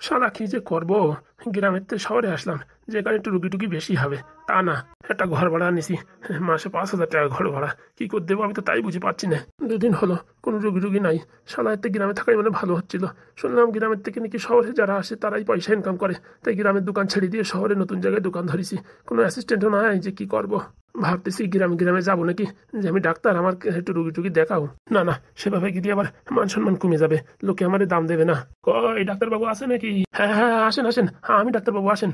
শালা কি যে করবো, গ্রামের থেকে শহরে আসলাম, যেখানে একটু রুগী টুগি বেশি হবে। তা না, একটা ঘর ভাড়া নিছি, মাসে 5,000 টাকা ঘর ভাড়া। কি করে দেবো আমি তো তাই বুঝে পাচ্ছি না। দুদিন হলো কোনো রুগী টুগি নাই। শালা এতে গ্রামে থাকাই মানে ভালো হচ্ছিল। শুনলাম গ্রামের থেকে নাকি শহরে যারা আসে তারাই পয়সা ইনকাম করে, তাই গ্রামের দোকান ছেড়ে দিয়ে শহরে নতুন জায়গায় দোকান ধরেছি। কোনো অ্যাসিস্ট্যান্টও নাই, যে কি করব। ভাবতেছি গ্রামে গ্রামে যাবো নাকি, যে আমি ডাক্তার, আমার একটু রুগী টুগি দেখাও। না না, সেভাবে গিয়ে আবার মান সম্মান কমে যাবে, লোকে আমার দাম দেবে না। কই ডাক্তারবাবু আছে নাকি? হ্যাঁ হ্যাঁ, আসেন আসেন, হ্যাঁ আমি ডাক্তারবাবু, আসেন।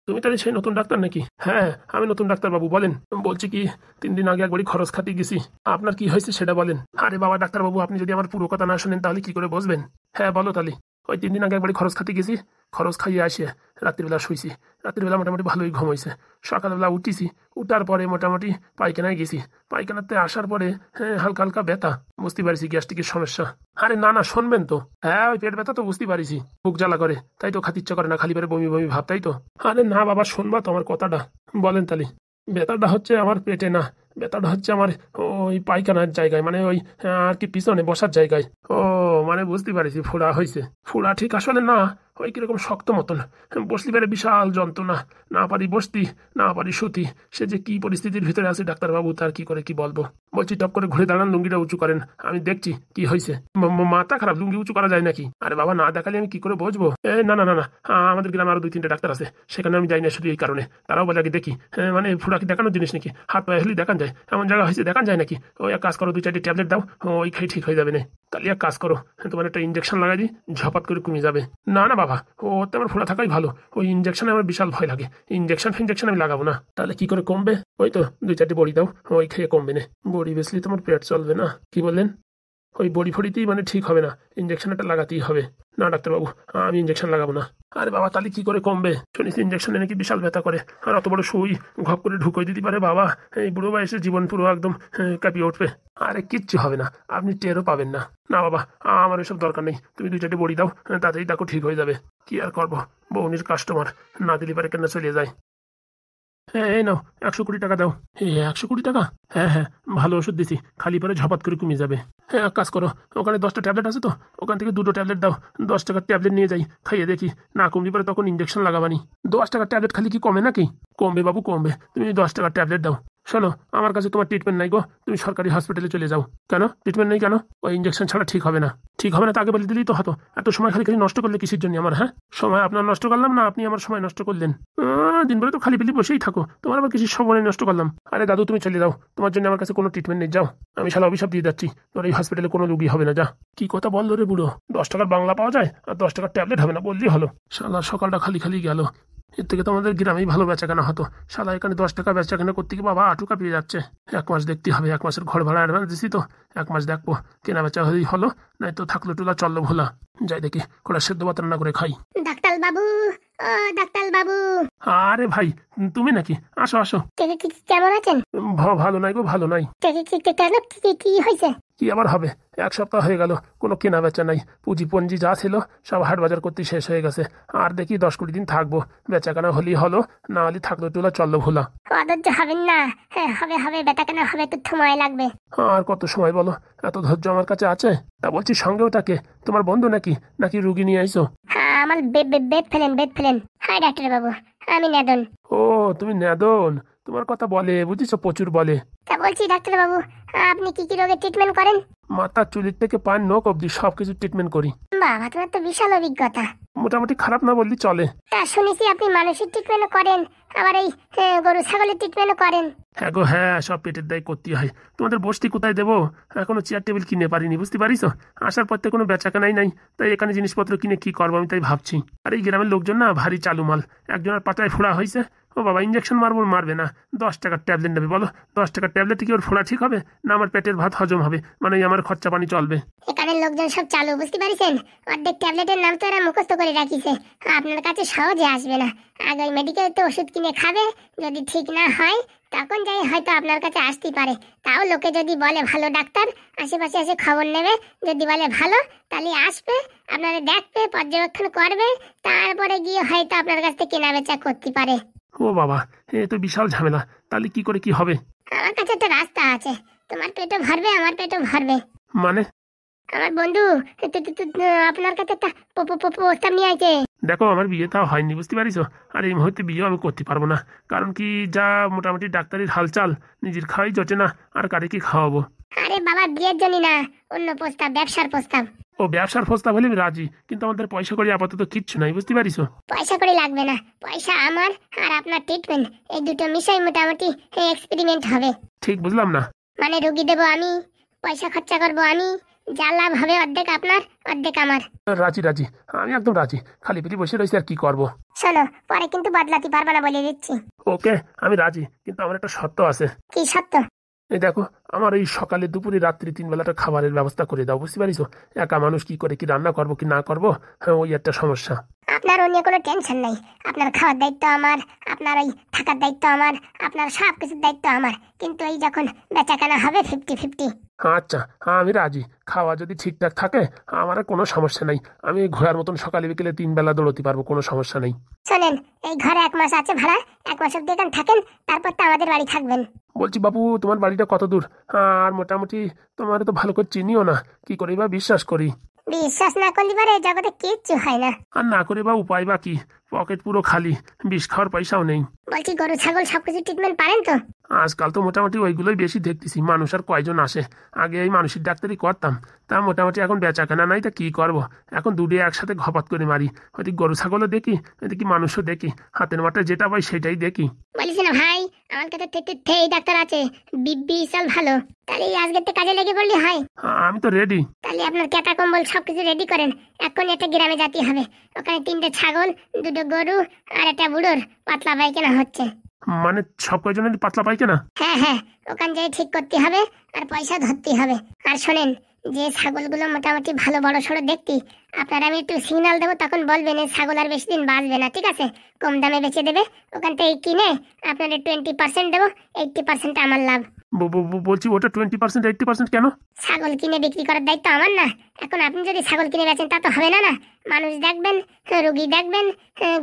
তুমি তাহলে সেই নতুন ডাক্তার নাকি? হ্যাঁ, আমি নতুন ডাক্তারবাবু, বলেন। বলছি কি, 3 দিন আগে একবারই খরচ খাটিয়ে গেছি। আপনার কি হয়েছে সেটা বলেন। আরে বাবা ডাক্তারবাবু, আপনি যদি আমার পুরো কথা না শোনেন তাহলে কি করে বসবেন? হ্যাঁ বলো তাহলে। ওই 3 দিন আগে একবারই খরচ খাটিয়ে গেছি, খরচ খাইয়ে আসে রাত্রিবেলা শুইছি। রাত্রিবেলা মোটামুটি ভালোই ঘুম হয়েছে। সকালবেলা উঠিছি, উঠার পরে মোটামুটি পায়খানায় গেছি। পায়খানাতে আসার পরে হ্যাঁ হালকা হালকা ব্যথা, বুঝতে পারছি গ্যাস্ট্রিকের সমস্যা। আরে না না, শুনবেন তো। হ্যাঁ ওই পেট ব্যথা তো বুঝতে পারিছি, বুক জ্বালা করে, তাই তো খাতে ইচ্ছা করে না, খালি পেটে বমি বমি ভাব, তাই তো। আরে না বাবা, শুনবা তো আমার কথাটা, বলেন তাহলে। ব্যথাটা হচ্ছে আমার পেটে না, ব্যথাটা হচ্ছে আমার ওই পায়খানার জায়গায়, মানে ওই আর কি পিছনে বসার জায়গায়। ও মানে বুঝতে পারছি, ফোড়া হয়েছে। ফোড়া ঠিক আসলে না, ওই কিরকম শক্ত মতন, বসলি পারে বিশাল যন্ত্রণা, না পারি বসতি, না পারি শুতি। সে যে কি পরিস্থিতির ভিতরে আছে ডাক্তারবাবু, তার কি করে কি বলবো। বলছি টপ করে ঘুরে দাঁড়ান, লুঙ্গিটা উঁচু করেন, আমি দেখছি কি হয়েছে। মাথা খারাপ, লুঙ্গি উঁচু করা যায় নাকি? আরে বাবা না দেখালে আমি কি করে বুঝবো? না না না না, আমাদের গ্রামে আরো 2-3টে ডাক্তার আছে, সেখানে আমি যাই না শুধু এই কারণে। তারাও বলে আগে দেখি, মানে ফোড়া কি দেখানোর জিনিস নাকি? হাত পায়ে হেলি দেখান যায়, এমন জায়গা হয়েছে দেখান যায় নাকি? ওই এক কাজ করো, 2-4টে ট্যাবলেট দাও, ওই খাই ঠিক হয়ে যাবে না। তাহলে এক কাজ করো, তোমার একটা ইঞ্জেকশন লাগাই দিই, ঝপাত করে কমে যাবে। না না বাবা, ওতে আমার ফোড়া থাকাই ভালো, ওই ইঞ্জেকশনে আমার বিশাল ভয় লাগে। ইঞ্জেকশন আমি লাগাবো না। তাহলে কি করে কমবে? ওই তো 2-4টে বড়ি দাও, ওই খেয়ে কমবে না। বড়ি বেশলি তোমার পেট চলবে না, কি বললেন? ওই বড়ি ফড়িতেই মানে ঠিক হবে না, ইঞ্জেকশন একটা লাগাতেই হবে। না ডাক্তারবাবু, আমি ইঞ্জেকশন লাগাবো না। আরে বাবা তাহলে কি করে কমবে? শুনেছি ইঞ্জেকশনে নাকি বিশাল ব্যথা করে, আর অত বড় সুই ঘপ করে ঢুকিয়ে দিতে পারে বাবা, এই বুড়ো বয়সে জীবন পুরো একদম কাঁপিয়ে উঠবে। আরে কিচ্ছু হবে না, আপনি টেরও পাবেন না। না বাবা, আমার এসব দরকার নেই, তুমি 2-4টে বড়ি দাও, তাতেই দেখো ঠিক হয়ে যাবে। কি আর করবো, বউনির কাস্টমার, না দিলে পারে কেন চলে যায়। হ্যাঁ এই নাও, 100 কোটি টাকা দাও। 100 কোটি টাকা? হ্যাঁ হ্যাঁ, ভালো ওষুধ দিছি, খালি পরে ঝপাত করে কমে যাবে। হ্যাঁ এক কাজ করো, ওখানে 10টা ট্যাবলেট আছে তো, ওখান থেকে 2টো ট্যাবলেট দাও। 10 টাকার ট্যাবলেট নিয়ে যাই, খাইয়ে দেখি, না কমলে পরে তখন ইঞ্জেকশন লাগাবানি। 10 টাকার ট্যাবলেট খালি কি কমে নাকি? কমবে বাবু কমবে, তুমি 10 টাকার ট্যাবলেট দাও। শোনো, আমার কাছে তোমার ট্রিটমেন্ট নাই গো, তুমি সরকারি হসপিটালে চলে যাও। কেন ট্রিটমেন্ট নেই কেন? ওই ইঞ্জেকশন ছাড়া ঠিক হবে না। ঠিক হবে না, তাকে বলে দিলেই তো হতো। এত সময় খালি খালি নষ্ট করলে কিসের জন্য আমার? হ্যাঁ, সময় আপনার নষ্ট করলাম না, আপনি আমার সময় নষ্ট করলেন। দিনভরে তো খালি পেলি বসেই থাকো, তোমার আবার কিছু সময় নষ্ট করলাম। আরে দাদু তুমি চলে যাও, তোমার জন্য আমার কাছে কোনো ট্রিটমেন্ট নেই, যাও। আমি শালা অভিশাপ দিয়ে যাচ্ছি, তোর এই হসপিটালে কোনো রুগী হবে না, যা। কি কথা বললো রে বুড়ো, 10 টাকার বাংলা পাওয়া যায় আর 10 টাকার ট্যাবলেট হবে না বললেই হলো। শালা সকালটা খালি খালি গেল, এর থেকে তো আমাদের গ্রামেই ভালো বেচাকেনা হতো। শালা এখানে 10 টাকা বেচাকেনা করতে গিয়ে বাবা আটু কাঁপিয়ে যাচ্ছে। 1 মাস দেখতে হবে, 1 মাসের ঘর ভাড়া অ্যাডভান্স দিছি তো, 1 মাস দেখবো কেনা বেচা হলেই হলো, নাই তো থাকলো টুলা চললো ভোলা। যাই দেখি কোটা সেদ্ধ ভাত রান্না করে খাই। ডাক্তার বাবু, ও ডাক্তার বাবু। আরে ভাই, তুমি নাকি? আসো আসো। কেমন আছেন? ভালো নাই গো, ভালো নাই। কেন, কি হয়েছে? কি আবার হবে, 1 সপ্তাহ হয়ে গেল, কোনো কেনা বেচা নাই। পুঁজি পঞ্জি যা ছিল সব হাট বাজার করতে শেষ হয়ে গেছে। আর দেখি 10-20 দিন থাকবো, বেচা কেনা হলেই হলো, না হলে থাকলো টুলা চললো ভোলা। অধৈর্য হবেন না, হ্যাঁ হবে হবে, বেটা কেন হবে, তো সময় লাগবে। আর কত সময় বলো, এত ধৈর্য আমার কাছে আছে? তা বলছি সঙ্গে ওটাকে, তোমার বন্ধু নাকি, নাকি রুগী নিয়ে আইছো? হ্যাঁ আমার বেড ফেলেন। হাই ডাক্তার বাবু, আমি নেদন। ও তুমি নেদন, তোমার কথা বলে বুঝিস, প্রচুর বলে। তা বলছি ডাক্তার বাবু, আপনি কি কি রোগের ট্রিটমেন্ট করেন? মাথার চুলির থেকে পায়ের নখ অব্দি সবকিছু ট্রিটমেন্ট করি। বাবা তোমার তো বিশাল অভিজ্ঞতা। মোটামুটি খারাপ না বললি চলে। তা শুনেছি আপনি মানুষের ট্রিটমেন্টও করেন, আবার এই গরু ছাগলের ট্রিটমেন্টও করেন। হ্যাঁ গো হ্যাঁ, সব পেটের দায় করতে হয়। তোমাদের বসতি কোথায় দেবো, এখনো চেয়ার টেবিল কিনে পারিনি, বুঝতে পারিস? আসার পর থেকে কোনো বেচাকেনাই নাই, তাই এখানে জিনিসপত্র কিনে কি করবো আমি তাই ভাবছি। আর এই গ্রামের লোকজন না ভারী চালু মাল, একজনের পাতায় ফোড়া হয়েছে, ও বাবা ইঞ্জেকশন মারবো, মারবে না, 10 টাকার ট্যাবলেট নেবে। বলো 10 টাকার ট্যাবলেট কি ওর ফোড়া ঠিক হবে, না আমার পেটের ভাত হজম হবে, মানে আমার খরচা পানি চলবে? এখানের লোকজন সব চালু, বুঝতে পারিছেন? অর্ধেক ট্যাবলেটের নাম তো এরা মুখস্থ করে রাখিছে, আপনার কাছে সহজে আসবে না। আগে ওই মেডিকেলে ওষুধ কিনে খাবে, যদি ঠিক না হয় তখন যাই হয়তো আপনার কাছে আসতেই পারে। তাও লোকে যদি বলে ভালো ডাক্তার, আশেপাশে এসে খবর নেবে, যদি বলে ভালো তাহলে আসবে, আপনারা দেখবে, পর্যবেক্ষণ করবে, তারপরে গিয়ে হয়তো আপনার কাছ থেকে কেনা বেচা করতে পারে। ও বাবা, এ তো বিশাল ঝামেলা, তাহলে কি করে কি হবে? আমার কাছে একটা রাস্তা আছে, তোমার পেটও ভরবে আমার পেটও ভরবে। মানে? আমার বন্ধু আপনার কাছে একটা প্রস্তাব নিয়ে আইছে। দেখো আমার বিয়ে তাও হয়নি, বুঝতে পারিস? আর এই মুহূর্তে বিয়েও আমি করতে পারবো না, কারণ কি যা মোটামুটি ডাক্তারির হালচাল, নিজের খাওয়াই জটে না, আর কারে কি খাওয়াবো? আরে বাবা, বিয়ের জন্য না, অন্য প্রস্তাব, ব্যবসার প্রস্তাব। ও ব্যবসার প্রস্তাব হলে আমি রাজি, কিন্তু আমাদের পয়সা করে আপাতত কিচ্ছু নাই, বুঝতে পারিস? পয়সা করে লাগবে না, পয়সা আমার আর আপনার ট্রিটমেন্ট, এই দুটো মিশাই মোটামুটি এক্সপেরিমেন্ট হবে। ঠিক বুঝলাম না। মানে রুগী দেবো আমি, পয়সা খরচা করবো আমি, যা লাভ হবে অর্ধেক আপনার অর্ধেক আমার। রাজি রাজি, আমি একদম রাজি। খালি পেটি বসে রয়েছি, আর কি করবো? শোনো, পরে কিন্তু বদলাতে পারবে না বলে দিচ্ছি। ওকে, আমি রাজি, কিন্তু আমার একটা শর্ত আছে। কি সত্য? এই দেখো, আমার এই সকালে দুপুরে রাত্রি 3 বেলাটা খাবারের ব্যবস্থা করে দাও, বুঝতে পারিস? একা মানুষ কি করে কি রান্না করবো কি না করবো, হ্যাঁ ওই একটা সমস্যা। আপনার অন্য কোনো টেনশন নাই, আপনার খাওয়ার দায়িত্ব আমার, আপনার ওই থাকার দায়িত্ব আমার, আপনার সব কিছুর দায়িত্ব আমার, কিন্তু এই যখন বেচাকেনা হবে 50-50। আচ্ছা, আমি রাজি। খাওয়া যদি ঠিকঠাক থাকে আমার আর কোনো সমস্যা নাই, আমি ঘোড়ার মতন সকালে বিকেলে 3 বেলা দৌড়তে পারবো, কোনো সমস্যা নেই। শোনেন, এই ঘরে 1 মাস আছে ভাড়া, 1 মাস অব্দি এখানে থাকেন, তারপর তো আমাদের বাড়ি থাকবেন। বলছি বাবু, তোমার বাড়িটা কত দূর? আর মোটামুটি তোমার তো ভালো করে চিনিও না, কি করে বা বিশ্বাস করি? বিশ্বাস না করলে পারে এই জগতে কিচ্ছু হয় না। আর না করে বা উপায় বা কি? পকেট পুরো খালি, বিষ খাওয়ার পয়সাও নেই। বলছি, গরু ছাগল সবকিছু ট্রিটমেন্ট পারেন তো? আজকাল তো মোটামুটি ওইগুলোই বেশি দেখতেছি, মানুষ আর কয়জন আসে। আগে এই মানুষের ডাক্তারি করতাম, তা মোটামুটি এখন বেচাকেনা নাই, তা কি করব? এখন দুটো একসাথে ঘপাত করে মারি, ওইদিকে গরু ছাগলও দেখি, এদিকে মানুষও দেখি, হাতের মাথায় যেটা পাই সেটাই দেখি। বলিস না ভাই, আমার কাছে এই ডাক্তার আছে, বিশাল ভালো। তাহলে আজকে তো কাজে লেগে পড়লি হয়। আমি তো রেডি। তাহলে আপনার ক্যাটা কম্বল সবকিছু রেডি করেন, এখন একটা গ্রামে যেতে হবে। ওখানে 3টে ছাগল, 2টো গরু আর একটা বুড়োর পাতলা পায়খানা হচ্ছে। মানে সব কয়জনের পাতলা পায়খানা? হ্যাঁ হ্যাঁ, ওখানে যাই ঠিক করতে হবে, আর পয়সা ধরতে হবে। আর শোনেন, যে ছাগলগুলো মোটামুটি ভালো বড় সড়ো দেখতে, আপনারা আমি একটু সিগন্যাল দেবো, তখন বলবেন এই ছাগল আর বেশি দিন বাঁচবে না, ঠিক আছে? কম দামে বেচে দেবে, ওখান থেকে কিনে আপনাদের 20% দেবো, 80% আমার লাভ। বলছি ওটা 20% 80% কেন? ছাগল কিনে বিক্রি করার দায়িত্ব আমার না। এখন আপনি যদি ছাগল কিনে বেচেন তা তো হবে না। না, মানুষ দেখবেন, রোগী দেখবেন,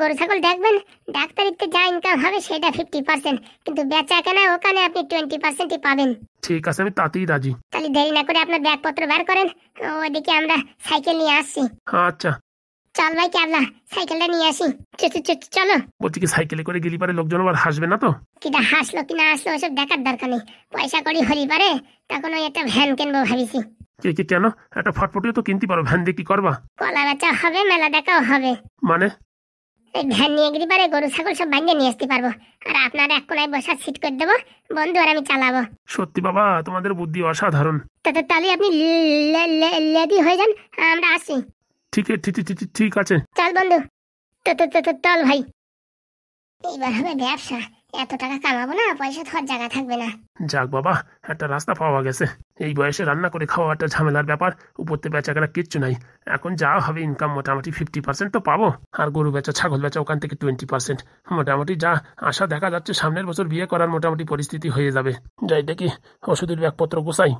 গরু ছাগল দেখবেন, ডাক্তারিতে যা ইনকাম হবে সেটা 50%, কিন্তু বেচা কেনা ওখানে আপনি 20%ই পাবেন। ঠিক আছে, আমি তাতেই রাজি। তাহলে দেরি না করে আপনার ব্যাগপত্র বের করেন, ওইদিকে আমরা সাইকেল নিয়ে আসছি। আচ্ছা চল ভাই ক্যাবলা, সাইকেলটা নিয়ে আসি। চলো। বলছি কি সাইকেলে করে গেলি পারে লোকজন আবার হাসবে না তো? কিটা হাসলো কি না হাসলো ওসব দেখার দরকার নেই, পয়সা করি হলি পারে, তখন ওই একটা ভ্যান কিনবো ভাবিছি। কেন? একটা ফটফটিও তো কিনতে পারো, ভ্যান দিয়ে কি করবা? কলা বেচা হবে, মেলা দেখাও হবে। মানে? এই ভ্যান নিয়ে গেলে পারে গরু ছাগল সব বাইরে নিয়ে আসতে পারবো, আর আপনার এক কোনায় বসার সিট করে দেবো, বন্ধু আর আমি চালাবো। সত্যি বাবা, তোমাদের বুদ্ধি অসাধারণ। তাহলে আপনি লেডি হয়ে যান, আমরা আসি। ঠিক আছে। চল বন্ধু, চল ভাই। এইবার হবে ব্যবসা, এত টাকা কামাবো না, পয়সা তো আর জায়গা থাকবে না। যাক বাবা, একটা রাস্তা পাওয়া গেছে। এই বয়সে রান্না করে খাওয়া একটা ঝামেলার ব্যাপার, উপরতে বেচাকেনা কিচ্ছু নাই। এখন যা হবে ইনকাম মোটামুটি 50% তো পাবো, আর গরু বেচা ছাগল বেচা ওখান থেকে 20%। মোটামুটি যা আশা দেখা যাচ্ছে সামনের বছর বিয়ে করার মোটামুটি পরিস্থিতি হয়ে যাবে। যাই দেখি ওষুধের ব্যাগপত্র গোছাই।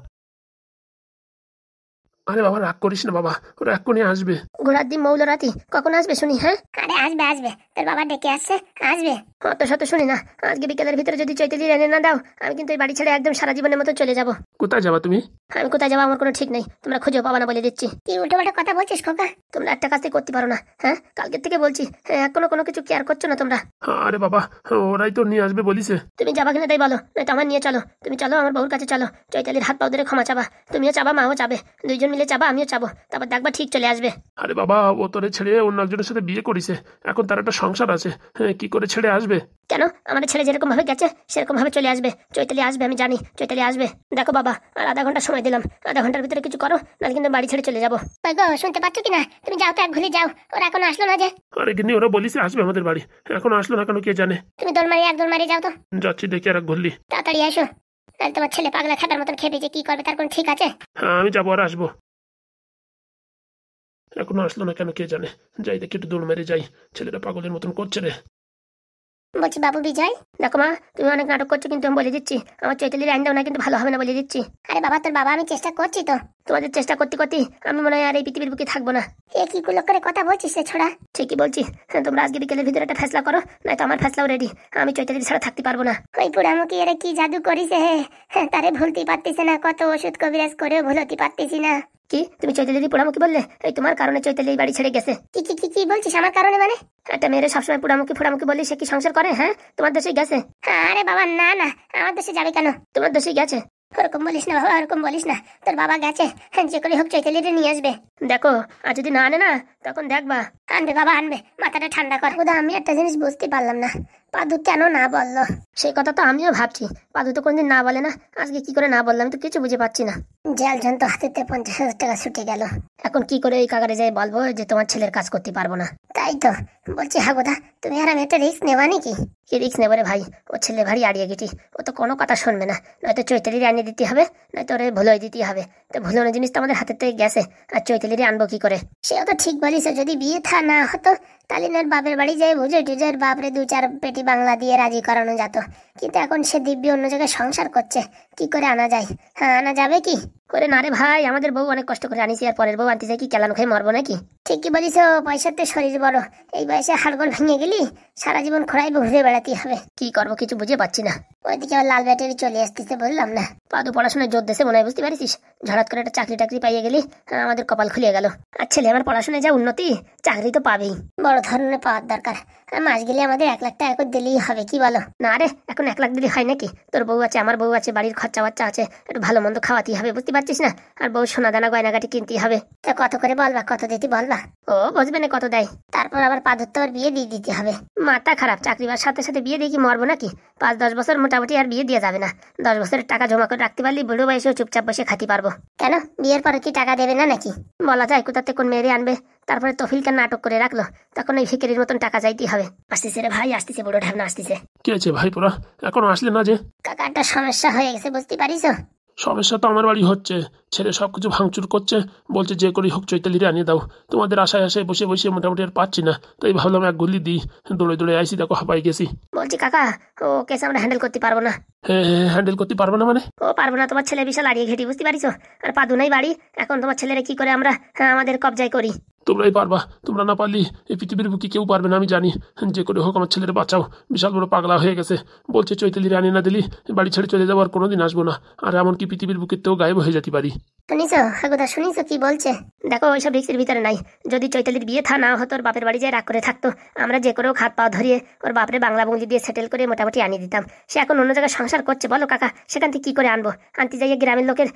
আরে বাবা রাগ করিস না বাবা, ওরা এক্ষুনি আসবে। ঘোড়ার দিন মৌল রাতি কখন আসবে শুনি? হ্যাঁ, আরে আসবে, তোর বাবা ডেকে আসছে, আসবে। অত শত শুনি না, আজকে বিকেলের ভিতরে যদি চৈতালি এনে না দাও, আমি কিন্তু এই বাড়ি ছেড়ে একদম সারা জীবনের মতো চলে যাবো। কোথায় যাবা তুমি? আমি কোথায় যাবো আমার কোনো ঠিক নেই, তোমরা খুঁজেও পাবা না বলে দিচ্ছি। কি উল্টোপাল্টা কথা বলছিস খোকা? তোমরা একটা কাজই করতে পারো না, হ্যাঁ? কালকের থেকে বলছি, এখনো কোনো কিছু কেয়ার করছো না তোমরা। আরে বাবা, ওরাই তো নিয়ে আসবে বলিছে। তুমি যাবা কিনা তাই বলো, নয়তো আমার নিয়ে চলো। তুমি চলো, আমার বউর কাছে চলো, চৈতালির হাত পাও ধরে ক্ষমা চাবা। তুমিও চাবা, মাও চাবে, দুইজন মিলে চাবা, আমিও চাবো, তারপর দেখবা ঠিক চলে আসবে। আরে বাবা, ও তোরে ছেড়ে অন্য একজনের সাথে বিয়ে করেছে, এখন তার একটা সংসার আছে, কি করে ছেড়ে আসবে? কেন? আমাদের ছেলে যেরকম ভাবে গেছে সেরকম ভাবে চলে আসবে। চৈতালি আসবে, আমি জানি চৈতালি আসবে। দেখো বাবা, আর আধা ঘন্টা সময় দিলাম, আধা ঘন্টার ভিতরে কিছু করো, না কিন্তু বাড়ি ছেড়ে চলে যাবো। শুনতে পাচ্ছ কিনা? তুমি যাও তো, এক ঘুরে যাও, ওরা এখনো আসলো না যে। আরে কিন্তু ওরা বলিছে আসবে আমাদের বাড়ি, এখন আসলো না কেন কে জানে। তুমি এক দৌড় মারি যাও তো। যাচ্ছি, দেখি আর এক ঘুরলি। তাড়াতাড়ি আসো, তাহলে তোমার ছেলে পাগলা খাটার মতন খেপে যে কি করবে তার কোনো ঠিক আছে? হ্যাঁ আমি যাবো আর আসবো, এখনো আসলো না কেন কে জানে। যাই দেখি, একটু দৌড় মেরে যাই, ছেলেটা পাগলের মতন করছে রে। বলছি বাবু বিজয়, দেখো মা, তুমি অনেক নাটক করছো, কিন্তু আমি বলে দিচ্ছি আমার চৈতালির আইন দাও না, কিন্তু ভালো হবে না বলে দিচ্ছি। আরে বাবা, তোর বাবা, আমি চেষ্টা করছি তো। তোমাদের চেষ্টা করতে করতে আমি মনে হয় আর এই পৃথিবীর বুকে থাকবো না। এ কি গুলো করে কথা বলছিস রে ছোড়া? ঠিকই বলছি, তোমরা আজকে বিকেলের ভিতরে একটা ফেসলা করো, নয়তো আমার ফেসলাও রেডি, আমি চৈতালির ছাড়া থাকতে পারবো না। ওই বুড়ামুখী এরা কি জাদু করিছে, তারে ভুলতে পারতেছে না, কত ওষুধ কবিরাজ করেও ভুলতে পারতেছি না। কি তুমি চৈতালিদি পোড়ামুখী বললে? এই তোমার কারণে চৈতালি এই বাড়ি ছেড়ে গেছে। কি কি কি কি বলছিস আমার কারণে? মানে একটা মেয়েরা সবসময় পোড়ামুখী ফোড়ামুখী বললি সে কি সংসার করে? হ্যাঁ, তোমার দেশে গেছে। আরে বাবা না না, আমার দেশে যাবে কেন? তোমার দেশে গেছে। ওরকম বলিস না বাবা, ওরকম বলিস না। তোর বাবা গেছে, যে করে হোক চৈতালিটা নিয়ে আসবে। দেখো, আর যদি না আনে না তখন দেখবা। আনবে বাবা আনবে, মাথাটা ঠান্ডা কর। খুদা আমি একটা জিনিস বুঝতে পারলাম না, পাদু কেন না বললো? সেই কথা তো আমিও ভাবছি, পাদু তো কোনদিন না বলে না, আজকে কি করে না বললাম তো কিছু বুঝে পাচ্ছি না। জেল জন্ত হাতেতে 50,000 টাকা ছুটে গেল। এখন কি করে ওই কাকারে যাই বলবো যে তোমার ছেলের কাজ করতে পারবো না? তাই তো বলছি। হাগুদা তুমি আর আমি একটা রিস্ক নেবা নাকি? কি রিস্ক নেবো রে ভাই? ও ছেলে ভারী আড়িয়ে গেটি, ও তো কোনো কথা শুনবে না। নয়তো চৈতালিরে আনিয়ে দিতে হবে, নয়তো ওরে ভুলোই দিতে হবে। তো ভুলোনো জিনিস তো আমাদের হাতের থেকে গেছে, আর চৈতালিরে আনবো কি করে? সেও তো ঠিক বলিস, যদি বিয়ে থা না হতো তালিনের বাপের বাড়ি যায় বুঝে টুজের বাপরে 2-4 পেটি বাংলা দিয়ে রাজি করানো যেত। কিন্তু এখন সে দিব্যি অন্য জায়গায় সংসার করছে, কি করে আনা যায়? হ্যাঁ আনা যাবে কি করে? না রে ভাই, আমাদের বউ অনেক কষ্ট করে আনিছি, আর পরের বউ আনতে যাই কি কেলান খেয়ে মরবো নাকি? ঠিকই বলিস, পয়সাতে শরীর বড়। এই বয়সে হাড়গোড় ভেঙে গেলি সারা জীবন খোড়াই ঘুরে বেড়াতে হবে। কি করবো কিছু বুঝে পাচ্ছি না। ওইদিকে আবার লাল ব্যাটারি চলে আসতেছে, বললাম না? পাদু পড়াশোনায় জোর দেশে মনে হয়, বুঝতে পারিস? ঝড়াত করে একটা চাকরি টাকরি পাইয়ে গেলি, আমাদের কপাল খুলে গেল। আর ছেলে আমার পড়াশোনায় যা উন্নতি, চাকরি তো পাবেই, বড় ধরনের পাওয়ার দরকার। মাস গেলে আমাদের 1 লাখ টাকা করে দিলেই হবে, কি বলো? না রে, এখন 1 লাখ দিলে হয় নাকি? তোর বউ আছে, আমার বউ আছে, বাড়ির খরচা বাচ্চা আছে, একটু ভালো মন্দ খাওয়াতেই হবে, বুঝতে পারছিস না? আর বউ সোনা দানা গয়নাগাটি কিনতেই হবে। তা কত করে বলবা, কত দিতে বলবা? ও বুঝবে না কত দেয়। তারপর আবার পাদুর তো বিয়ে দিয়ে দিতে হবে। মাথা খারাপ, চাকরি বার সাথে সাথে বিয়ে দিয়ে কি মরবো নাকি? 5-10 বছর মোটামুটি আর বিয়ে দেওয়া যাবে না। 10 বছরের টাকা জমা করে রাখতে পারলি বুড়ো বয়সেও চুপচাপ বসে খাতি পারবো। কেন বিয়ের পরে কি টাকা দেবে না নাকি? বলা যায়, কোথাতে কোন মেয়েরে আনবে। তারপরে তফিলকে নাটক করে রাখলো, তখন ওই ভিখারির মতন টাকা চাইতেই হবে। আসতেছে রে ভাই, আসতেছে, বুড়ো ঢাবনা আসতেছে। কি আছে ভাই পোড়া, এখনো আসলে না যে? কাকা একটা সমস্যা হয়ে গেছে, বুঝতে পারিস? সমস্যা তো আমার বাড়ি হচ্ছে, ছেলে সবকিছু ভাঙচুর করছে, বলছে যে করেই হোক চৈতালিরে আনিয়ে দাও। তোমাদের আশায় আশায় বসে বসে মোটামুটি আর পাচ্ছি না, তাই ভাবলাম এক গুলি দিই। দৌড়ে দৌড়ে আইসি, দেখো হাঁপাই গেছি। বলছি কাকা, ও কেস আমরা হ্যান্ডেল করতে পারবো না। হ্যাঁ হ্যান্ডেল করতে পারবো না মানে? ও পারবো না, তোমার ছেলে বিশাল আড়িয়ে ঘেটি, বুঝতে পারিস? আর পাদু নাই বাড়ি, এখন তোমার ছেলেরা কি করে আমরা আমাদের কবজায় করি? তোমরাই পারবা, তোমরা না পারলি এই পৃথিবীর বুকে কেউ পারবে না, আমি জানি। যে করে হোক আমার ছেলের বাঁচাও, বিশাল বড় পাগলা হয়ে গেছে। বলছে চৈতালিরে আনিয়ে না দিলি বাড়ি ছেড়ে চলে যাবো, আর কোনোদিন আসবো না। আর এমনকি পৃথিবীর বুকের তেও গায়েব হয়ে যেতে পারি। শুনিস হাগুদা, শুনিস কি বলছে? দেখো ওইসব রিক্সের ভিতরে নাই। যদি চৈতালির বিয়ে থা না হতো, ওর বাপের বাড়ি যায় রাগ করে থাকতো, আমরা যে করেও হাত পা ধরিয়ে ওর বাপরে বাংলা বঙ্গলি দিয়ে সেটেল করে মোটামুটি আনিয়ে দিতাম। সে এখন অন্য জায়গায় সংসার করছে, বলো কাকা, সেখান থেকে কি করে আনবো? আনতে যাইয়ে গ্রামের লোকের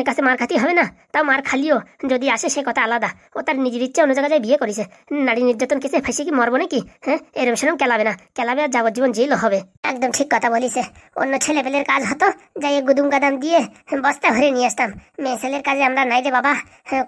কাছে মার খাতি হবে না? তাও মার খালিও যদি আসে সে কথা আলাদা, ও তার নিজের ইচ্ছে অন্য জায়গায় বিয়ে করেছে। নারী নির্যাতন কেসে ফাঁসি কি মরবো নাকি? হ্যাঁ, এরম সেরম কেলাবে না, কেলাবে আর যাবজ্জীবন জেলও হবে। একদম ঠিক কথা বলিছে। অন্য ছেলে পেলের কাজ হতো, যাই গুদুম গাদাম দিয়ে বস্তা ভরে নিয়ে আসতাম। মেয়ে ছেলের কাজে আমরা নাই রে বাবা,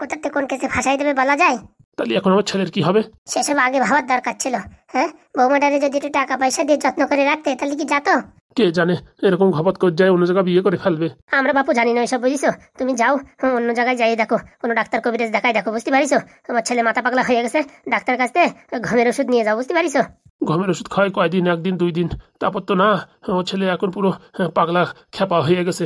কোথাতে কোন কেসে ফাঁসাই দেবে বলা যায়? তাহলে এখন আমার ছেলের কি হবে? সেসব আগে ভাবার দরকার ছিল। হ্যাঁ, বৌমাটারে যদি একটু টাকা পয়সা দিয়ে যত্ন করে রাখতে, তাহলে কি যাতো? কে জানে, এরকম ঘপত করে যায় অন্য জায়গায় বিয়ে করে ফেলবে। আমরা বাপু জানি না এসব, বুঝিস? তুমি যাও অন্য জায়গায় যাই দেখো, কোনো ডাক্তার কবিরাজ দেখাই দেখো, বুঝতে পারিস? আমার ছেলে মাথা পাগলা হয়ে গেছে, ডাক্তার কাছে ঘুমের ওষুধ নিয়ে যাও, বুঝতে পারিস? ঘুমের ওষুধ খাওয়াই কয়দিন, 1 দিন 2 দিন, তারপর তো না। ও ছেলে এখন পুরো পাগলা খেপা হয়ে গেছে।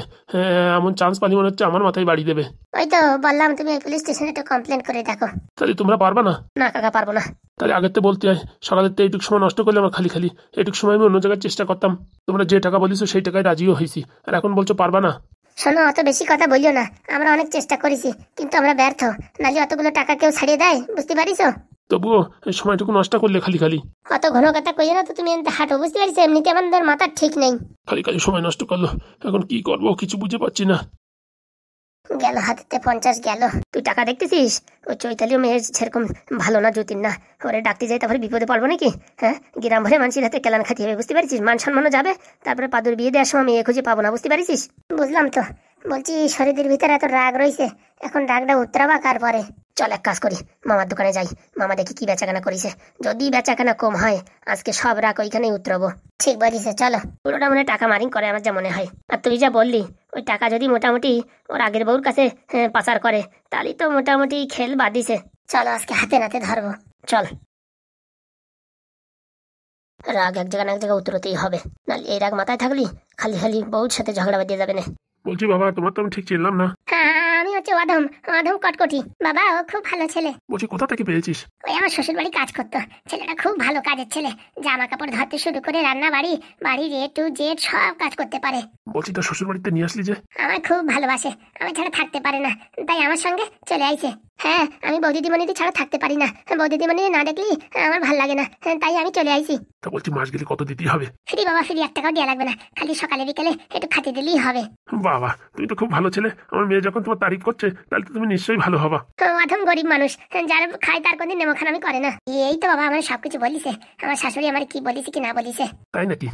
এমন চান্স পানি মনে হচ্ছে আমার মাথায় বাড়ি দেবে। ওই তো বললাম, তুমি পুলিশ স্টেশনে একটু কমপ্লেন করে দেখো। তাহলে তোমরা পারবা না? না কাকা, পারবো না। তাহলে আগের তো বলতে হয়, সকালের তো এইটুকু সময় নষ্ট করলে আমার খালি খালি। এইটুকু সময় আমি অন্য জায়গায় চেষ্টা করতাম, তোমরা যে টাকা বলিস সেই টাকায় রাজিও হয়েছি, আর এখন বলছো পারবা না। শোনো, অত বেশি কথা বলিও না, আমরা অনেক চেষ্টা করেছি, কিন্তু আমরা ব্যর্থ। নালে অতগুলো টাকা কেউ ছাড়িয়ে দেয়, বুঝতে পারিস? তবুও এই সময়টুকু নষ্ট করলে খালি খালি। অত ঘন কথা কইও না তো, তুমি হাঁটো, বুঝতে পারিস? এমনিতে আমাদের মাথা ঠিক নেই, খালি খালি সময় নষ্ট করলো। এখন কি করবো কিছু বুঝে পাচ্ছি না। গেল হাতেতে 50 গেল। তুই টাকা দেখতেছিস? ওই চৈতালিও মেয়ের সেরকম ভালো না, যতীন না। ওরে ডাকতে যাই, তারপরে বিপদে পড়বো নাকি? হ্যাঁ, গ্রাম ভরে মানুষের হাতে কেলান খাতি হবে, বুঝতে পারছিস? মান সম্মানও যাবে, তারপরে পাদুর বিয়ে দেওয়ার সময় মেয়ে খুঁজে পাবো না, বুঝতে পারিস? বুঝলাম তো, বলছি শরীরের ভিতরে এত রাগ রয়েছে, এখন রাগটা উতরাবা কার পরে? চল এক কাজ করি, মামার দোকানে যাই, মামা দেখি কি বেচাকেনা করেছে। যদি বেচাকেনা কম হয়, আজকে সব রাগ ওইখানেই উতরাবো। ঠিক বলিস, চলো। পুরোটা মনে টাকা মারিং করে আমার যা মনে হয়। আর তুই যা বললি, ওই টাকা যদি মোটামুটি ওর আগের বউর কাছে পাচার করে, তাহলে তো মোটামুটি খেল বাদিছে। চলো আজকে হাতে নাতে ধরবো, চল। রাগ এক জায়গা না এক জায়গায় উতরতেই হবে, নাহলে এই রাগ মাথায় থাকলি খালি খালি বউর সাথে ঝগড়া বাঁধিয়ে যাবে না। বলছি বাবা, তোমার তো আমি ঠিক চিনলাম না। হ্যাঁ, আমি হচ্ছে অধম, অধম কটকটি। বাবা ও খুব ভালো ছেলে। বলছি কোথা থেকে পেয়েছিস? ওই আমার শ্বশুর বাড়ি কাজ করতো। ছেলেটা খুব ভালো কাজের ছেলে, জামা কাপড় ধরতে শুরু করে রান্না বাড়ি, বাড়ির এ টু জেড সব কাজ করতে পারে। বলছি তোর শ্বশুর বাড়িতে নিয়ে আসলি যে? আমার খুব ভালোবাসে, আমি ছাড়া থাকতে পারে না, তাই আমার সঙ্গে চলে আইছে। হ্যাঁ, আমি বৌদি দিদিমণিদের ছাড়া থাকতে পারি না, বৌদি দিদিমণি না দেখলি আমার ভাল লাগে না, তাই আমি চলে আইছি। তা বলছি মাস গেলে কত দিতে হবে? ফ্রি বাবা, ফ্রি 1 টাকাও দেওয়া লাগবে না, খালি সকালে বিকেলে একটু খাতে দিলেই হবে। বাবা তুমি তো খুব ভালো ছেলে, আমার মেয়ে যখন তোমার তারিফ করছে তাহলে তো তুমি নিশ্চয়ই ভালো হবা। অধম গরিব মানুষ, যারা খায় তার কোনদিন নেমখানামি করে না। এই তো বাবা আমার সবকিছু বলিছে, আমার শাশুড়ি আমার কি বলিছে কি না বলিছে। তাই নাকি?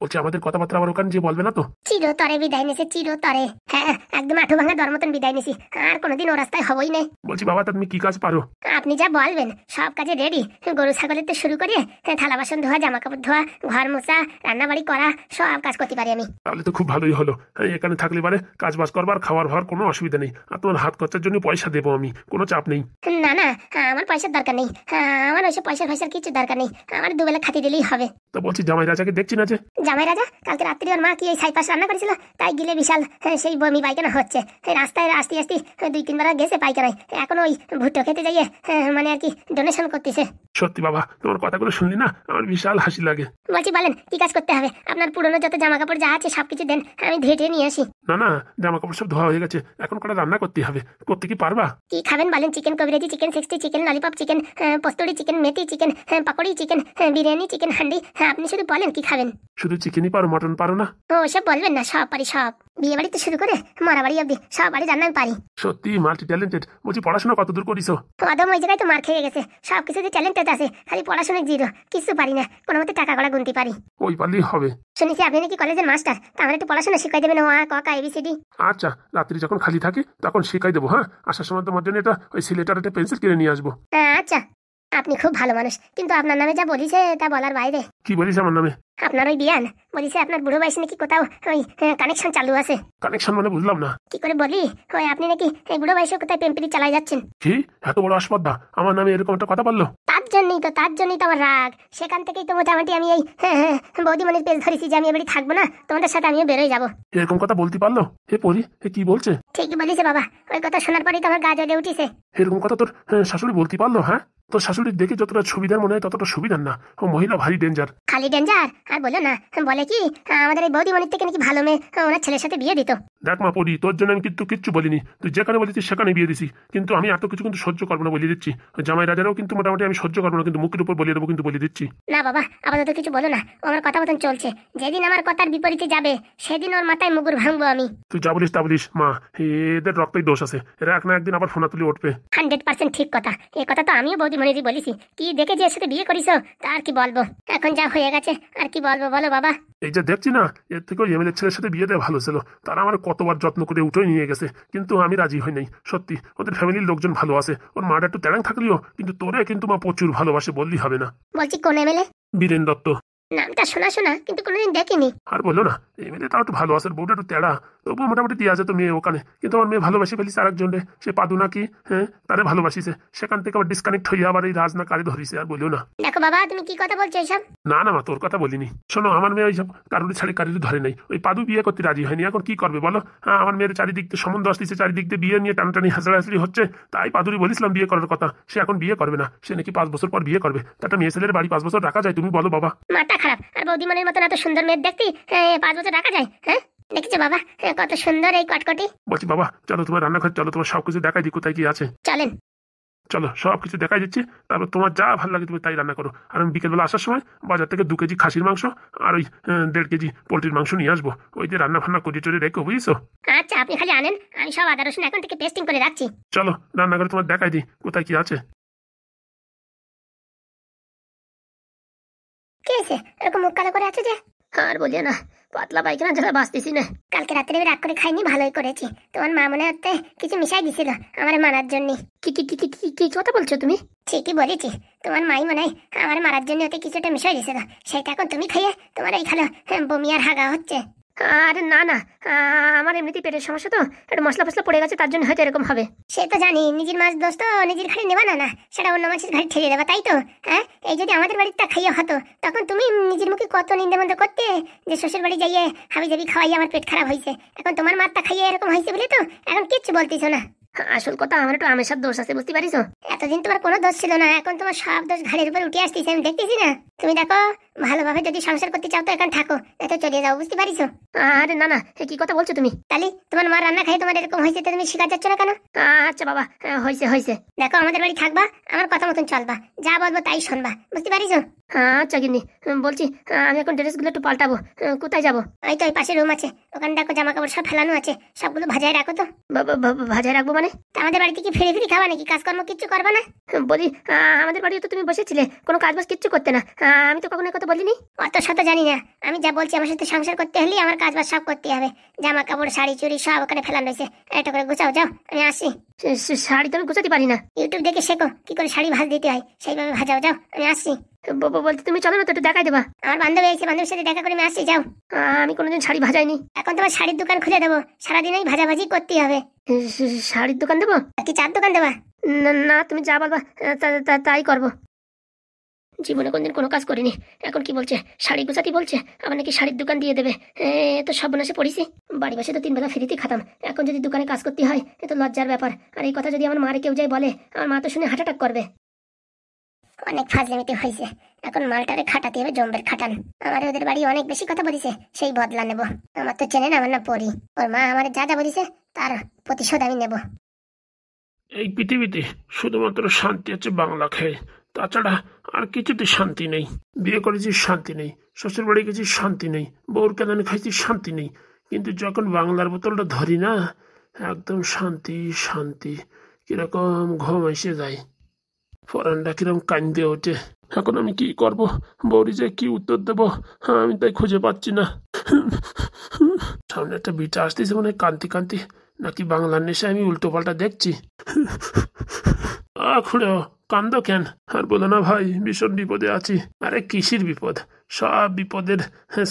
বলছি আমাদের কথাবার্তা আবার ওখানে যে বলবে না তো? চিরতরে বিদায় নিছে, চিরতরে। হ্যাঁ, একদম আঠু ভাঙা দর মতন বিদায় নিছি, আর কোনোদিন ও রাস্তায় হবই না। বলছি বাবা তা তুমি কি কাজ পারো? আপনি যা বলবেন সব কাজে রেডি, গরু ছাগলের তো শুরু করে থালা বাসন ধোয়া, জামা কাপড় ধোয়া, ঘর মোছা, রান্না বাড়ি করা, সব কাজ করতে পারি আমি। তাহলে তো খুব ভালোই হলো। এখানে থাকলে পারে কাজ বাজ করবার, খাওয়ার ভাবার কোনো অসুবিধা নেই, আর তোমার হাত খরচার জন্য পয়সা দেবো আমি, কোনো চাপ নেই। না না, আমার পয়সার দরকার নেই, আমার ওইসব পয়সার কিছু দরকার নেই, আমার দুবেলা খাতি দিলেই হবে। তা বলছি জামাই রাজাকে দেখছি না যে? জামাই রাজা কালকে রাত্রি ওর মা কি এই ছাইপাশ রান্না করেছিল, তাই গিলে বিশাল সেই বমি পায়খানা হচ্ছে। রাস্তায় আসতে আসতে 2-3 বার গেছে পায়খানায়, এখন ওই ভুট্টো খেতে যাইয়ে মানে আর কি ডোনেশন করতেছে। সত্যি বাবা, তোমার কথাগুলো শুনলি না আমার বিশাল হাসি লাগে। বলছি বলেন কি কাজ করতে হবে? আপনার পুরনো যত জামা কাপড় যা আছে সবকিছু দেন, আমি ধেটে নিয়ে আসি। না না, জামা কাপড় সব ধোয়া হয়ে গেছে, এখন কটা রান্না করতে হবে, করতে কি পারবা? কি খাবেন বলেন? Chicken kabiraji, chicken 60, chicken lollipop, chicken পস্তুরি, চিকেন মেথি, chicken pakodi, chicken biryani, chicken handi, আপনি শুধু বলেন কি খাবেন। শুধু চিকেনই পারো, মটন পারো না? ও সব বলবেন না, সব পারি সব, বিয়ে বাড়িতে শুরু করে মারা বাড়ি অব্দি সব বাড়ি রান্না আমি পারি। সত্যি মাল্টি ট্যালেন্টেড। বলছি পড়াশোনা কত দূর করিস? অদম ওই জায়গায় তো মার খেয়ে গেছে, সব কিছু যে ট্যালেন্টেড আছে, খালি পড়াশোনায় জিরো, কিছু পারি না, কোনো মতে টাকা গড়া গুনতে পারি। ওই পারলেই হবে। শুনেছি আপনি নাকি কলেজের মাস্টার, তা আমার একটু পড়াশোনা শিখাই দেবেন, ও ক কা এবিসিডি। আচ্ছা, রাত্রি যখন খালি থাকি তখন শেখাই দেবো। হ্যাঁ, আসার সময় তোমার জন্য এটা ওই সিলেটার একটা পেন্সিল কিনে নিয়ে আসবো। আচ্ছা, আপনি খুব ভালো মানুষ, কিন্তু আপনার নামে যা বলিছে তা বলার বাইরে। কি বলিস আমার নামে? আপনার ওই বিয়ান বলিছে আপনার বুড়ো বয়সে নাকি কোথাও ওই কানেকশন চালু আছে। কানেকশন মানে বুঝলাম না। কি করে বলি, ওই আপনি নাকি এই বুড়ো বয়সে কোথায় পেম্পিরি চালাই যাচ্ছেন। কি এত বড় আসপদ্দা আমার নামে এরকম একটা কথা বললো? তার জন্যই তো আমার রাগ, সেখান থেকেই তো মোটামুটি আমি এই বৌদিমণির পেজ ধরেছি যে আমি এবারে থাকবো না, তোমাদের সাথে আমিও বেরোয় যাবো। এরকম কথা বলতে পারলো? হে পরি, হে কি বলছে? ঠিকই বলিছে বাবা, ওই কথা শোনার পরেই তো আমার গা জ্বলে উঠিছে। এরকম কথা তোর শাশুড়ি বলতে পারলো? হ্যাঁ, তোর শাশুড়ি দেখে যতটা সুবিধার মনে হয় ততটা সুবিধার না, ও মহিলা ভারী ডেঞ্জার। খালি ডেঞ্জার আর বলো না, বলে কি আমাদের এই বৌদিমণির থেকে নাকি ভালো মেয়ে ওনার ছেলের সাথে বিয়ে দিত। দেখ মা পরি, তোর জন্য আমি কিন্তু কিচ্ছু বলিনি, তুই যেখানে বলেছিস সেখানে বিয়ে দিছি, কিন্তু আমি এত কিছু কিন্তু সহ্য করবো না বলে দিচ্ছি। ওই জামাই রাজারাও কিন্তু মোটামুটি আমি সহ্য করবো না, কিন্তু মুখের উপর বলিয়ে দেবো, কিন্তু বলে দিচ্ছি। না বাবা, আপাতত কিছু বলো না, ও আমার কথা মতন চলছে, যেদিন আমার কথার বিপরীতে যাবে সেদিন ওর মাথায় মুগুর ভাঙবো আমি। তুই যা বলিস তা বলিস মা, এদের রক্তই দোষ আছে, এরা এক না একদিন আবার ফোনা তুলে উঠবে। 100% ঠিক কথা, এই কথা তো আমিও বৌদিমণিরই বলেছি, কি দেখে যে এর সাথে বিয়ে করিস তা আর কি বলবো, এখন যা হয়ে গেছে আর কি বলবো বলো বাবা। এই যে দেখছি না, এর থেকে ওই এমএলএ ছেলের সাথে বিয়ে দেওয়া ভালো ছিল, তারা আমার কতবার যত্ন করে উঠেই নিয়ে গেছে, কিন্তু আমি রাজি হই নাই। সত্যি ওদের ফ্যামিলির লোকজন ভালো আছে, ওর মাটা একটু তেড়াং থাকলেও কিন্তু তোরে কিন্তু মা প্রচুর ভালোবাসে বললি হবে না। বলছি কোন এমএলএ? বীরেন দত্ত। নামটা শোনা কিন্তু কোনোদিন দেখিনি। আর বললো না, এমএলএ তাও একটু ভালো আছে, বউটা একটু তেড়া, তবুও মোটামুটি দিয়ে আছে তো মেয়ে ওখানে, কিন্তু আমার মেয়ে ভালোবাসি ফেলিছে আরেকজনরে, সে পাদু নাকি, হ্যাঁ তারে ভালোবাসিছে, সেখান থেকে আবার ডিসকানেক্ট হয়ে আবার এই রাজ না কারে ধরিছে। আর বলিও না। দেখো বাবা, তুমি কি কথা বলছো এইসব? না না মা, তোর কথা বলিনি। শোনো, আমার মেয়ে ওইসব কারোর ছাড়ি কারোর ধরে নাই, ওই পাদু বিয়ে করতে রাজি হয়নি, এখন কি করবে বলো? হ্যাঁ, আমার মেয়ের চারিদিক দিয়ে সম্বন্ধ আসতেছে, চারিদিক দিয়ে বিয়ে নিয়ে টানাটানি হাসাহাসি হচ্ছে, তাই পাদুরি বলেছিলাম বিয়ে করার কথা, সে এখন বিয়ে করবে না, সে নাকি 5 বছর পর বিয়ে করবে। তাটা মেয়ে ছেলের বাড়ি 5 বছর রাখা যায়? তুমি বলো বাবা। মাথা খারাপ, আর বৌদিমণির মতন এত সুন্দর মেয়ে দেখতে 5 বছর রাখা যায়? হ্যাঁ দেখেছো বাবা, কত সুন্দর এই কটকটি। বলছি বাবা চলো তোমার রান্নাঘর চলো, তোমার সবকিছু দেখাই দিই কোথায় কি আছে। চলেন। চলো সবকিছু দেখাই দিচ্ছি, তারপর তোমার যা ভালো লাগে তুমি তাই রান্না করো। আর আমি বিকেলবেলা আসার সময় বাজার থেকে 2 কেজি খাসির মাংস আর ওই 1.5 কেজি পোলট্রির মাংস নিয়ে আসবো, ওই যে রান্না ফান্না করে টরে রেখো, বুঝছো? আচ্ছা, আপনি খালি আনেন, আমি সব আদা রসুন এখন থেকে পেস্টিং করে রাখছি। চলো রান্নাঘরে তোমার দেখাই দিই কোথায় কি আছে। কে আছে এরকম মুখ কালো করে আছে যে? আর বলিয়ে না, পাতলা পায়খানা যারা বাঁচতেছি না। কালকে রাত্রে আমি রাগ করে খাইনি, ভালোই করেছি। তোমার মা মনে হচ্ছে কিছু মিশাই দিছিল আমার মারার জন্য। কি কি কি কি কি- কি কথা বলছো তুমি? ঠিকই বলেছি, তোমার মাই মনে হয় আমার মারার জন্য ওতে কিছুটা মিশাই দিছিল, সেটা এখন তুমি খাইয়ে তোমার এই খালো বমি আর হাগা হচ্ছে। আরে না না, আমার এমনিতেই পেটের সমস্যা তো, একটু মশলা ফসলা পড়ে গেছে, তার জন্য হয়তো এরকম হবে। সে তো জানি, নিজের মাছ দোষ তো নিজের ঘাড়ে নেবা না, সেটা অন্য মাছের ঘাড়ে ঠেলে দেবা, তাই তো? হ্যাঁ, এই যদি আমাদের বাড়িতে খাইয়া হতো তখন তুমি নিজের মুখে কত নিন্দা করতে যে শ্বশুর বাড়ি যাইয়ে হাবি জাবি খাওয়াই আমার পেট খারাপ হয়েছে। এখন তোমার মারটা খাইয়ে এরকম হয়েছে বলে তো এখন কিচ্ছু বলতেছো না। আসল কথা, আমার একটু আমেশার দোষ আছে, বুঝতে পারিস? এতদিন তোমার কোনো দোষ ছিল না, এখন তোমার সব দোষ ঘাড়ের উপর উঠে আসতেছে, আমি দেখতেছি না। তুমি দেখো, ভালোভাবে যদি সংসার করতে চাও তো এখন থাকো, এত চলে যাও, বুঝতে পারিস? আরে না না, কি কথা বলছো তুমি? তাহলে তোমার মা রান্না খাই তোমার এরকম হয়েছে, তো তুমি শিখা যাচ্ছ না কেন? আচ্ছা বাবা, হয়েছে হয়েছে। দেখো, আমাদের বাড়ি থাকবা, আমার কথা মতন চলবা, যা বলবো তাই শুনবা, বুঝতে পারিস? আচ্ছা গিন্নি, বলছি আমি এখন ড্রেসগুলো একটু পাল্টাবো, কোথায় যাবো? ওই তো ওই পাশে রুম আছে, ওখানে দেখো জামা কাপড় সব ফেলানো আছে, সবগুলো ভাজায় রাখো তো। ভাজায় রাখবো মানে? তা আমাদের বাড়িতে কি ফিরে ফিরে খাওয়া নাকি, কাজকর্ম কিচ্ছু করবা না? বলি, আমাদের বাড়িও তো তুমি বসেছিলে, কোনো কাজ বাজ কিচ্ছু করতে না, আমি তো কখনো কথা বলিনি। অত শত জানি না, আমি যা বলছি আমার সাথে সংসার করতে হলে আমার কাজ বাজ সব করতে হবে। জামা কাপড় শাড়ি চুড়ি সব ওখানে ফেলানো রয়েছে, একটা করে গুছাও, যাও আমি আসি। শাড়ি তো আমি গুছাতে পারি না। ইউটিউব দেখে শেখো কি করে শাড়ি ভাজ দিতে হয়, সেইভাবে ভাজাও, যাও আমি আসছি। বলতে তুমি চলো না তো, একটু দেখাই দেবা। আমার বান্ধবী এসে, বান্ধবীর সাথে দেখা করে আমি আসছি, যাও। আমি কোনোদিন শাড়ি ভাজাইনি। এখন তোমার শাড়ির দোকান খুলে দেবো, সারাদিন ওই ভাজাভাজি করতে হবে। শাড়ির দোকান দেবো? কি চার দোকান দেবা? না না, তুমি যা বলবা তাই করবো। জীবনে কোনদিন কোনো কাজ করিনি, এখন কি বলছে শাড়ি গুছাতি বলছে, আবার নাকি শাড়ির দোকান দিয়ে দেবে। তো সর্বনাশে পড়িছি, বাড়ি বসে তো 3 বেলা ফ্রিতে খাতাম, এখন যদি দোকানে কাজ করতে হয় এ তো লজ্জার ব্যাপার। আর এই কথা যদি আমার মারে কেউ যাই বলে, আমার মা তো শুনে হার্ট অ্যাটাক করবে। অনেক ফাজলামিতে হয়েছে, এখন মালটারে খাটাতে হবে, জম্বের খাটান। আমার ওদের বাড়ি অনেক বেশি কথা বলেছে, সেই বদলা নেব। আমার তো চেনে না, আমার না পড়ি, ওর মা আমার যা যা বলেছে তার প্রতিশোধ আমি নেব। এই পৃথিবীতে শুধুমাত্র শান্তি আছে বাংলা খেয়ে, তাছাড়া আর কিছুতে শান্তি নেই। বিয়ে করেছি শান্তি নেই, শ্বশুর বাড়ি গেছি শান্তি নেই, বউর কেদানে খাইছি শান্তি নেই, কিন্তু যখন বাংলার বোতলটা ধরি না, একদম শান্তি শান্তি, কিরকম ঘুম এসে যায়, ফরানটা কিরকম কান্দে ওঠে। এখন আমি কি করব, বউরি যে কি উত্তর দেবো, আমি তাই খুঁজে পাচ্ছি না। সামনে একটা বিটা আসতেছে, মনে হয় কান্তি কান্তি, নাকি বাংলার নেশে আমি উল্টো পাল্টা দেখছি। খুঁড়ো, কান্দ কেন? আর বলো না ভাই, ভীষণ বিপদে আছি। আরে কিসির বিপদ, সব বিপদের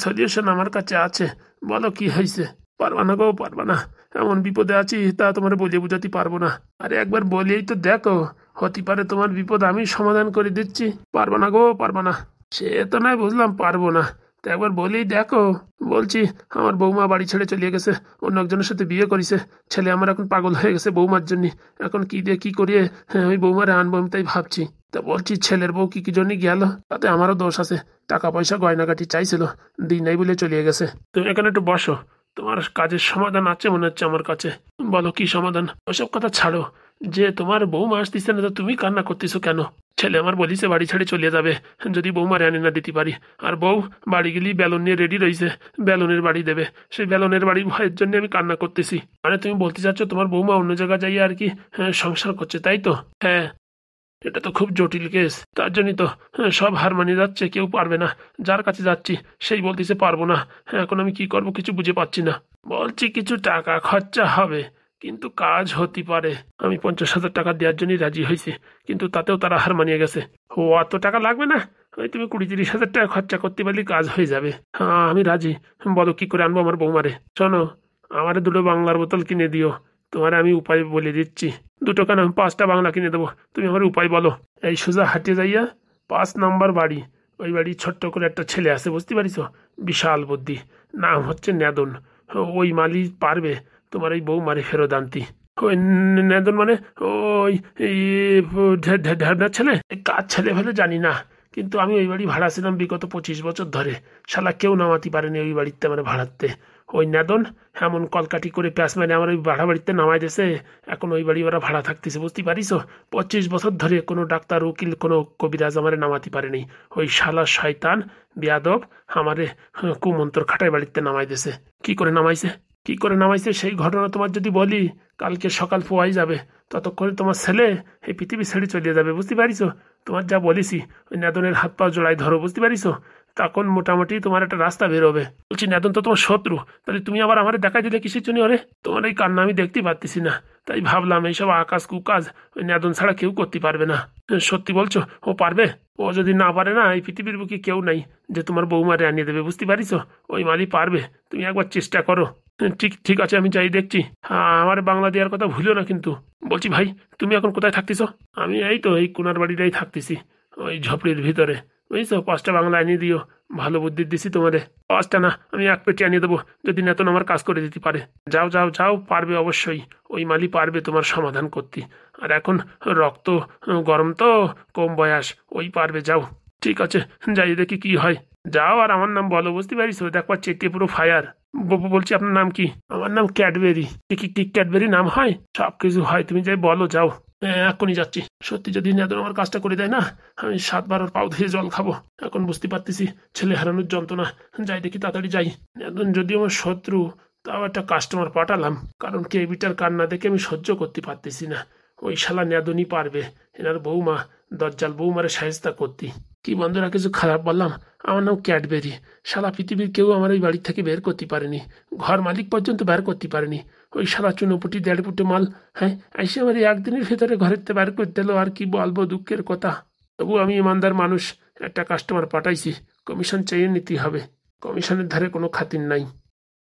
সলিউশন আমার কাছে আছে, বলো কি হয়েছে? পারবা না গো, পারবা না, এমন বিপদে আছি তা তোমার বলে বুঝাতে পারবো না। আরে একবার বলেই তো দেখো, হতে পারে তোমার বিপদ আমি সমাধান করে দিচ্ছি। পারবা না গো, পারবা না, সে তো নয় বুঝলাম, পারবো না, তো একবার বলেই দেখো। বলছি, আমার বৌমা বাড়ি ছেড়ে চলে গেছে, অন্য একজনের সাথে বিয়ে করেছে, ছেলে আমার এখন পাগল হয়ে গেছে বৌমার জন্য। এখন কি দিয়ে কি করিয়ে ওই বৌমারে আনবো আমি তাই ভাবছি। তা বলছি, ছেলের বউ কি জন্য গেল, তাতে আমারও দোষ আছে, টাকা পয়সা গয়নাগাটি চাইছিল, দিই নাই বলে চলে গেছে। তুমি এখানে একটু বসো, তোমার কাজের সমাধান আছে মনে হচ্ছে আমার কাছে, বলো কি সমাধান? ওসব কথা ছাড়ো, যে তোমার বৌমা আসতেছে না তো তুমি কান্না করতেছো কেন? ছেলে আমার বলিছে বাড়ি ছেড়ে চলে যাবে যদি বৌমারে আনে না দিতে পারি, আর বউ বাড়ি গেলেই বেলুন নিয়ে রেডি রয়েছে, বেলুনের বাড়ি দেবে, সেই বেলুনের বাড়ি ভয়ের জন্য আমি কান্না করতেছি। মানে তুমি বলতে চাচ্ছ তোমার বৌমা অন্য জায়গায় যাইয়ে আর কি সংসার করছে, তাই তো? হ্যাঁ, এটা তো খুব জটিল কেস, তার জন্যই তো সব হার মানিয়ে যাচ্ছে, কেউ পারবে না। যার কাছে যাচ্ছি সেই বলতেছে পারবো না। এখন আমি কি করব কিছু বুঝে পাচ্ছি না। বলছি কিছু টাকা খরচা হবে, কিন্তু কাজ হতে পারে। আমি 50,000 টাকা দেওয়ার জন্যই রাজি হয়েছি, কিন্তু তাতেও তারা হার মানিয়ে গেছে। ও অত টাকা লাগবে না, ওই তুমি 20-30 হাজার টাকা খরচা করতে পারলে কাজ হয়ে যাবে। হ্যাঁ আমি রাজি, বলো কি করে আনবো আমার বৌমারে? শোনো, আমারে 2টো বাংলার বোতল কিনে দিও, তোমার আমি উপায় বলে দিচ্ছি। 2টো কেন, 5টা বাংলা কিনে দেবো, তুমি আমার উপায় বলো। এই সোজা হাঁটে যাইয়া 5 নম্বর বাড়ি, ওই বাড়ি ছোট্ট করে একটা ছেলে আছে, বুঝতে পারিস, বিশাল বুদ্ধি, নাম হচ্ছে নেদন। ওই মালি পারবে তোমার এই বউ মারি ফেরত আনতি। ওই নেদন মানে ওই ঢ্যাবনার ছেলে, কার ছেলে হলে জানি না, কিন্তু আমি ওই বাড়ি ভাড়া ছিলাম বিগত 25 বছর ধরে, শালা কেউ নামাতে পারেনি ওই বাড়িতে আমার ভাড়াতে। ওই নেদন এমন কলকাটি করে প্যাস মানে আমার ওই ভাড়া বাড়িতে নামাই দিয়েছে, এখন ওই বাড়ি ওরা ভাড়া থাকতেছে, বুঝতে পারিস? 25 বছর ধরে কোনো ডাক্তার উকিল কোনো কবিরাজ আমারে নামাতে পারেনি। ওই শালা শয়তান বেয়াদব আমারে কুমন্তর খাটায় বাড়িতে নামাই দিয়েছে। কি করে নামাইছে, কি করে নামাইছে সেই ঘটনা তোমার যদি বলি, কালকে সকাল পোয়াই যাবে, ততক্ষণে তোমার ছেলে এই পৃথিবী ছেড়ে চলে যাবে, বুঝতে পারিস? তোমার যা বলিসি, ওই নেদনের হাত পা জোড়াই ধরো, বুঝতে পারিস? তখন মোটামুটি তোমার একটা রাস্তা বেরোবে। বলছি নেদন তো তোমার শত্রু, তাহলে তুমি আবার আমার দেখা দিলে কিসের জন্য? ওরে তোমার এই কান্না আমি দেখতে পাচ্ছি না, তাই ভাবলাম এইসব আকাশ কুকাজ ওই নেদন ছাড়া কেউ করতে পারবে না। সত্যি বলছো ও পারবে? ও যদি না পারে না, এই পৃথিবীর বুকে কেউ নাই যে তোমার বৌমারে আনিয়ে দেবে, বুঝতে পারিস? ওই মালি পারবে, তুমি একবার চেষ্টা করো। ঠিক ঠিক আছে, আমি যাই দেখছি। হ্যাঁ, আমার বাংলা দেওয়ার কথা ভুলিও না কিন্তু। বলছি ভাই, তুমি এখন কোথায় থাকতেছো? আমি এই তো এই কোনার বাড়িটাই থাকতেছি, ওই ঝপড়ির ভিতরে। বুঝছো, 5টা বাংলা আনিয়ে দিও, ভালো বুদ্ধি দিছি তোমারে। 5টা না, আমি 1 পেটি আনিয়ে দেবো, যদি নেতন আমার কাজ করে দিতে পারে। যাও যাও যাও, পারবে অবশ্যই, ওই মালি পারবে তোমার সমাধান করতে। আর এখন রক্ত গরম তো, কম বয়স, ওই পারবে। যাও, ঠিক আছে, যাই দেখি কি হয়। যাও, আর আমার নাম বলো, বুঝতে পারিস? দেখবার চেটে পুরো ফায়ার। বলছি আপনার নাম কি? আমার নাম ক্যাডবেরি। কি ক্যাডবেরি নাম হয়? সব কিছু হয়, তুমি যাই বলো, যাও। এখনই যাচ্ছি। সত্যি যদি নেদন আমার কাজটা করে দেয় না, আমি 7বার ওর পাও ধুয়ে জল খাবো। এখন বুঝতে পারতেছি ছেলে হারানোর যন্ত্রণা। যাই দেখি, তাড়াতাড়ি যাই। নেদন যদি আমার শত্রু, তাও একটা কাস্টমার পাঠালাম, কারণ কেবিটার কান্না দেখে আমি সহ্য করতে পারতেছি না। ওই শালা নেদনই পারবে এনার বৌমা, দজ্জাল বৌমারে সাহেস্তা করতে। কি বন্ধুরা, কিছু খারাপ বললাম? আমার নাম ক্যাডবেরি। শালা পৃথিবীর কেউ আমার ওই বাড়ি থেকে বের করতে পারেনি, ঘর মালিক পর্যন্ত বের করতে পারেনি। ওই শালা চুনোপুটি 1.5 ফুটে মাল, হ্যাঁ, এসে আমার একদিনের ভেতরে ঘরের থেকে বের করতে এলো। আর কি বলবো, দুঃখের কথা। তবু আমি ইমানদার মানুষ, একটা কাস্টমার পাঠাইছি, কমিশন চেয়ে নিতে হবে। কমিশনের ধারে কোনো খাতির নাই।